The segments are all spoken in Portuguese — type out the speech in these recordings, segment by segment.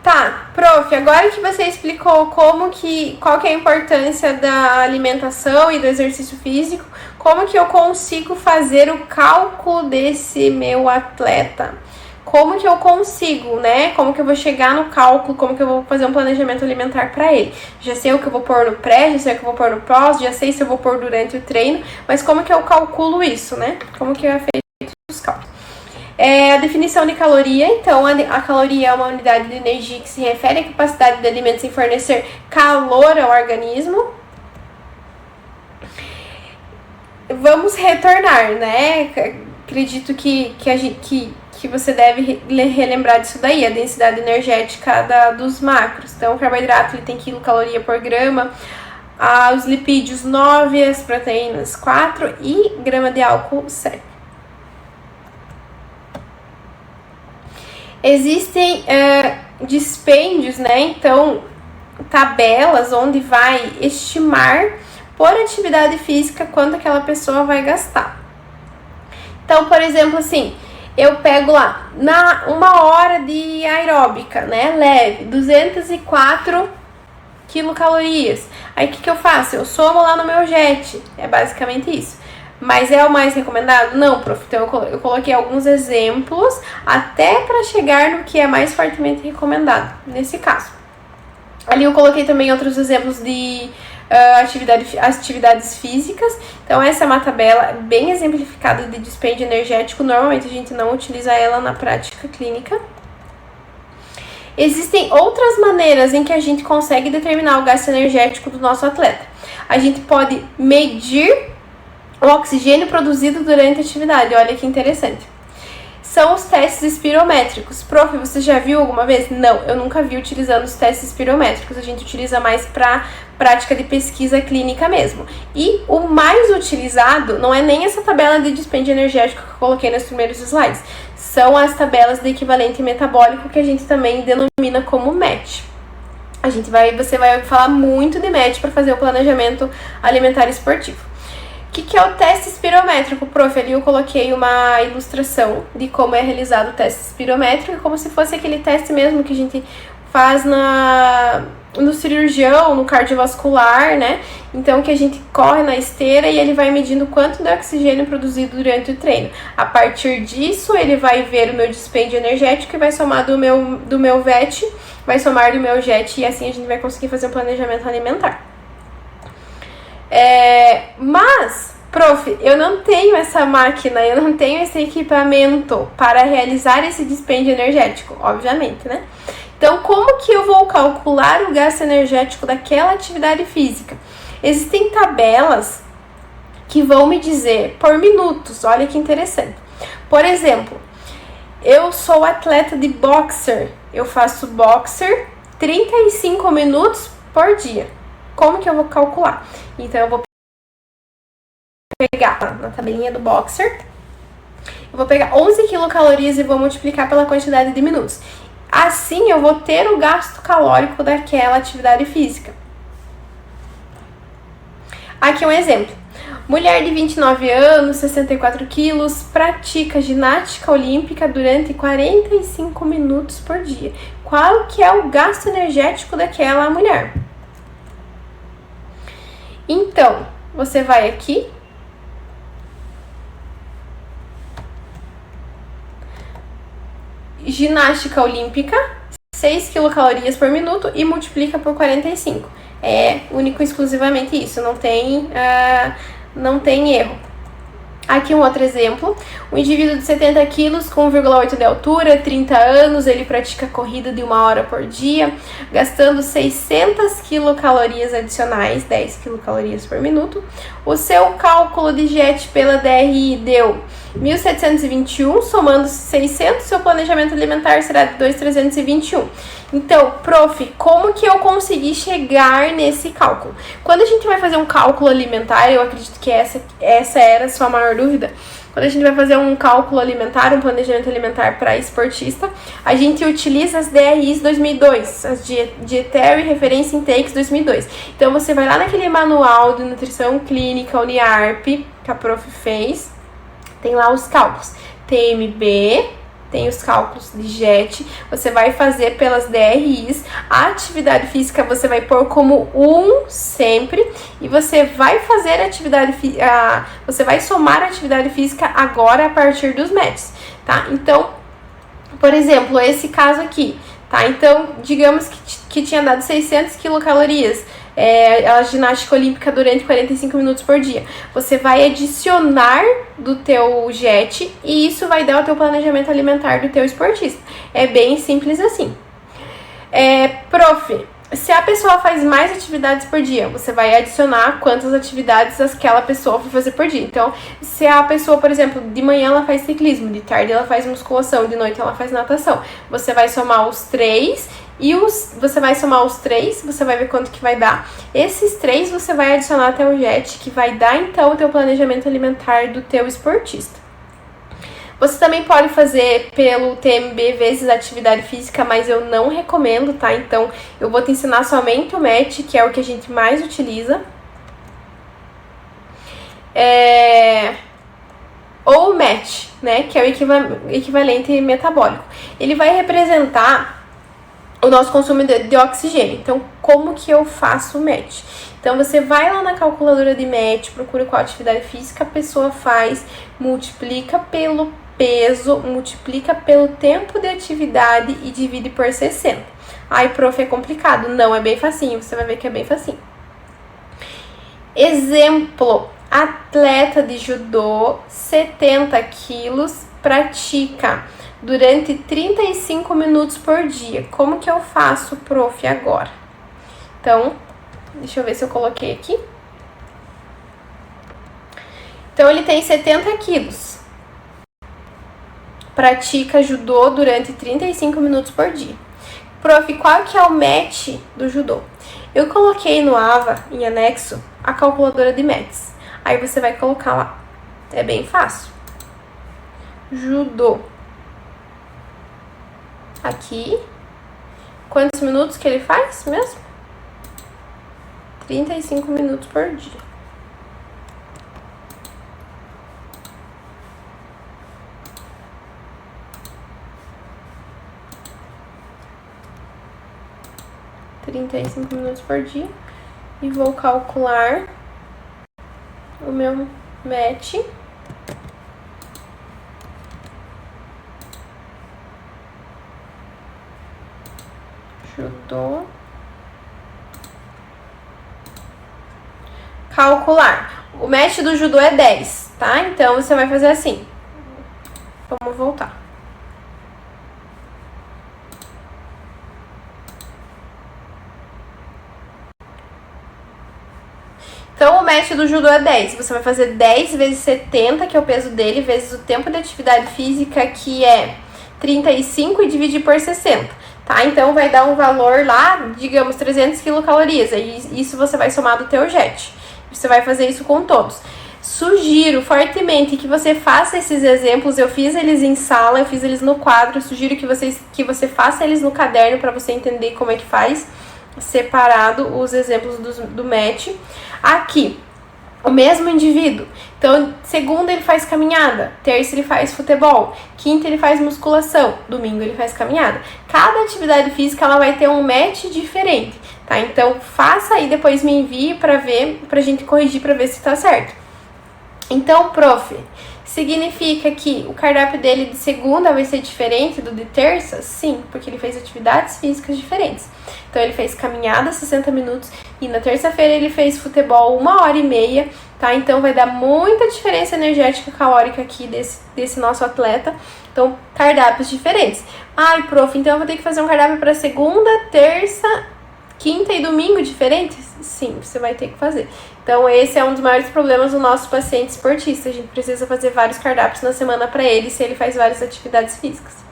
Tá, prof, agora que você explicou qual que é a importância da alimentação e do exercício físico, como que eu consigo fazer o cálculo desse meu atleta? Como que eu consigo, né? Como que eu vou chegar no cálculo, como que eu vou fazer um planejamento alimentar para ele? Já sei o que eu vou pôr no pré, já sei o que eu vou pôr no pós, já sei se eu vou pôr durante o treino, mas como que eu calculo isso, né? Como que é feito os cálculos? A definição de caloria, então a caloria é uma unidade de energia que se refere à capacidade de alimentos em fornecer calor ao organismo. Vamos retornar, né? Acredito que você deve relembrar disso daí, a densidade energética dos macros. Então, o carboidrato ele tem quilocaloria por grama, os lipídios 9, as proteínas 4 e grama de álcool 7. Existem dispêndios, né? Então, tabelas onde vai estimar por atividade física quanto aquela pessoa vai gastar. Então, por exemplo, assim, eu pego lá, uma hora de aeróbica, né? Leve, 204 quilocalorias. Aí, o que eu faço? Eu somo lá no meu JET. É basicamente isso. Mas é o mais recomendado? Não, prof. Então, eu coloquei alguns exemplos até para chegar no que é mais fortemente recomendado, nesse caso. Ali eu coloquei também outros exemplos de atividades físicas. Então, essa é uma tabela bem exemplificada de dispêndio energético. Normalmente, a gente não utiliza ela na prática clínica. Existem outras maneiras em que a gente consegue determinar o gasto energético do nosso atleta. A gente pode medir o oxigênio produzido durante a atividade. Olha que interessante. São os testes espirométricos. Prof, você já viu alguma vez? Não, eu nunca vi utilizando os testes espirométricos. A gente utiliza mais para prática de pesquisa clínica mesmo. E o mais utilizado não é nem essa tabela de dispêndio energético que eu coloquei nos primeiros slides. São as tabelas de equivalente metabólico que a gente também denomina como MET. Você vai falar muito de MET para fazer o planejamento alimentar esportivo. O que é o teste espirométrico, prof? Ali eu coloquei uma ilustração de como é realizado o teste espirométrico, como se fosse aquele teste mesmo que a gente faz no cirurgião, no cardiovascular, né? Então, que a gente corre na esteira e ele vai medindo quanto de oxigênio produzido durante o treino. A partir disso, ele vai ver o meu dispêndio energético e vai somar do meu VET, vai somar do meu JET e assim a gente vai conseguir fazer um planejamento alimentar. Mas, prof, eu não tenho essa máquina, eu não tenho esse equipamento para realizar esse dispêndio energético, obviamente, né? Então, como que eu vou calcular o gasto energético daquela atividade física? Existem tabelas que vão me dizer por minutos, olha que interessante. Por exemplo, eu sou atleta de boxer, eu faço boxer 35 minutos por dia. Como que eu vou calcular? Então, eu vou pegar na tabelinha do boxer, eu vou pegar 11 quilocalorias e vou multiplicar pela quantidade de minutos. Assim, eu vou ter o gasto calórico daquela atividade física. Aqui um exemplo. Mulher de 29 anos, 64 quilos, pratica ginástica olímpica durante 45 minutos por dia. Qual que é o gasto energético daquela mulher? Então, você vai aqui, ginástica olímpica, 6 quilocalorias por minuto e multiplica por 45. É único e exclusivamente isso, não tem erro. Aqui um outro exemplo, um indivíduo de 70 quilos com 1,8 de altura, 30 anos, ele pratica corrida de 1 hora por dia, gastando 600 quilocalorias adicionais, 10 quilocalorias por minuto. O seu cálculo de JET pela DRI deu 1.721, somando 600, seu planejamento alimentar será de 2.321. Então, prof, como que eu consegui chegar nesse cálculo? Quando a gente vai fazer um cálculo alimentar, eu acredito que essa era a sua maior dúvida. Quando a gente vai fazer um cálculo alimentar, um planejamento alimentar para esportista, a gente utiliza as DRIs 2002, as Dietary Reference Intakes 2002. Então, você vai lá naquele manual de nutrição clínica UniARP, que a prof fez, tem lá os cálculos TMB, tem os cálculos de JET, você vai fazer pelas DRIs, a atividade física você vai pôr como 1 sempre, e você vai fazer você vai somar a atividade física agora a partir dos METs, tá? Então, por exemplo, esse caso aqui, tá? Então, digamos que tinha dado 600 quilocalorias, a ginástica olímpica durante 45 minutos por dia. Você vai adicionar do teu JET e isso vai dar o teu planejamento alimentar do teu esportista. É bem simples assim. Prof, se a pessoa faz mais atividades por dia, você vai adicionar quantas atividades aquela pessoa vai fazer por dia. Então, se a pessoa, por exemplo, de manhã ela faz ciclismo, de tarde ela faz musculação, de noite ela faz natação, você vai somar os 3 você vai somar os 3, você vai ver quanto que vai dar. Esses 3 você vai adicionar até o JET, que vai dar então o teu planejamento alimentar do teu esportista. Você também pode fazer pelo TMB vezes atividade física, mas eu não recomendo, tá? Então, eu vou te ensinar somente o MET, que é o que a gente mais utiliza. Ou o MET, né? Que é o equivalente metabólico. Ele vai representar o nosso consumo de oxigênio. Então, como que eu faço o MET? Então, você vai lá na calculadora de MET, procura qual atividade física a pessoa faz, multiplica pelo peso, multiplica pelo tempo de atividade e divide por 60. Ai, prof, é complicado. Não, é bem facinho, você vai ver que é bem facinho. Exemplo, atleta de judô, 70 quilos, pratica durante 35 minutos por dia. Como que eu faço, prof, agora? Então, deixa eu ver se eu coloquei aqui. Então, ele tem 70 quilos. Pratica judô durante 35 minutos por dia. Prof, qual que é o MET do judô? Eu coloquei no AVA, em anexo, a calculadora de METs. Aí você vai colocar lá. É bem fácil. Judô. Aqui. Quantos minutos que ele faz mesmo? 35 minutos por dia. Minutos por dia. E vou calcular o meu MET. Judô. Calcular. O MET do judô é 10, tá? Então, você vai fazer assim. Vamos voltar. Então, o MET do judô é 10. Você vai fazer 10 vezes 70, que é o peso dele, vezes o tempo de atividade física, que é 35, e dividir por 60. Tá? Então, vai dar um valor lá, digamos, 300 quilocalorias. Aí, isso você vai somar do teu JET. Você vai fazer isso com todos. Sugiro fortemente que você faça esses exemplos. Eu fiz eles em sala, eu fiz eles no quadro. Sugiro que você faça eles no caderno para você entender como é que faz separado os exemplos do MET. Aqui, o mesmo indivíduo. Então, segunda ele faz caminhada, terça ele faz futebol, quinta ele faz musculação, domingo ele faz caminhada. Cada atividade física ela vai ter um MET diferente, tá? Então, faça e depois me envie para ver, pra gente corrigir para ver se tá certo. Então, prof, significa que o cardápio dele de segunda vai ser diferente do de terça? Sim, porque ele fez atividades físicas diferentes. Então, ele fez caminhada 60 minutos e na terça-feira ele fez futebol 1h30, tá? Então, vai dar muita diferença energética calórica aqui desse nosso atleta. Então, cardápios diferentes. Ai, prof, então eu vou ter que fazer um cardápio para segunda, terça, quinta e domingo diferentes? Sim, você vai ter que fazer. Então, esse é um dos maiores problemas do nosso paciente esportista. A gente precisa fazer vários cardápios na semana para ele, se ele faz várias atividades físicas.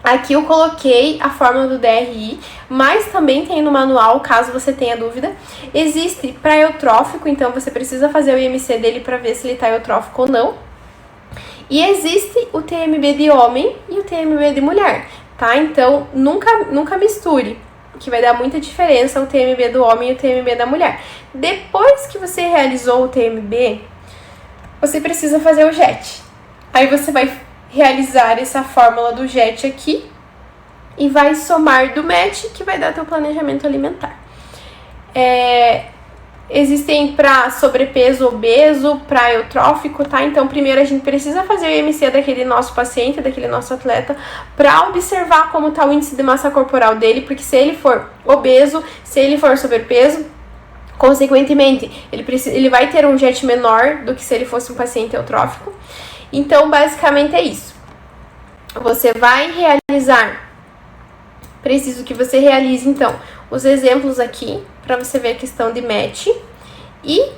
Aqui eu coloquei a fórmula do DRI, mas também tem no manual, caso você tenha dúvida. Existe para eutrófico, então você precisa fazer o IMC dele para ver se ele está eutrófico ou não. E existe o TMB de homem e o TMB de mulher, tá? Então, nunca misture, que vai dar muita diferença o TMB do homem e o TMB da mulher. Depois que você realizou o TMB, você precisa fazer o JET. Aí você vai realizar essa fórmula do JET aqui e vai somar do MET, que vai dar teu planejamento alimentar. Existem para sobrepeso, obeso, para eutrófico, tá? Então, primeiro a gente precisa fazer o IMC daquele nosso paciente, daquele nosso atleta, para observar como tá o índice de massa corporal dele, porque se ele for obeso, se ele for sobrepeso, consequentemente, ele vai ter um JET menor do que se ele fosse um paciente eutrófico. Então, basicamente é isso. Você vai realizar, preciso que você realize, então, os exemplos aqui, para você ver a questão de MET. E,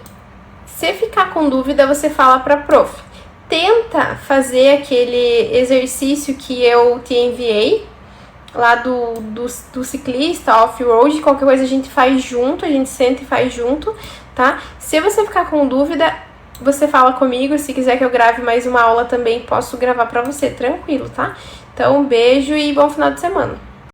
se ficar com dúvida, você fala para a prof. Tenta fazer aquele exercício que eu te enviei, lá do ciclista, off-road, qualquer coisa a gente faz junto, a gente senta e faz junto, tá? Se você ficar com dúvida, você fala comigo, se quiser que eu grave mais uma aula também, posso gravar para você, tranquilo, tá? Então, um beijo e bom final de semana.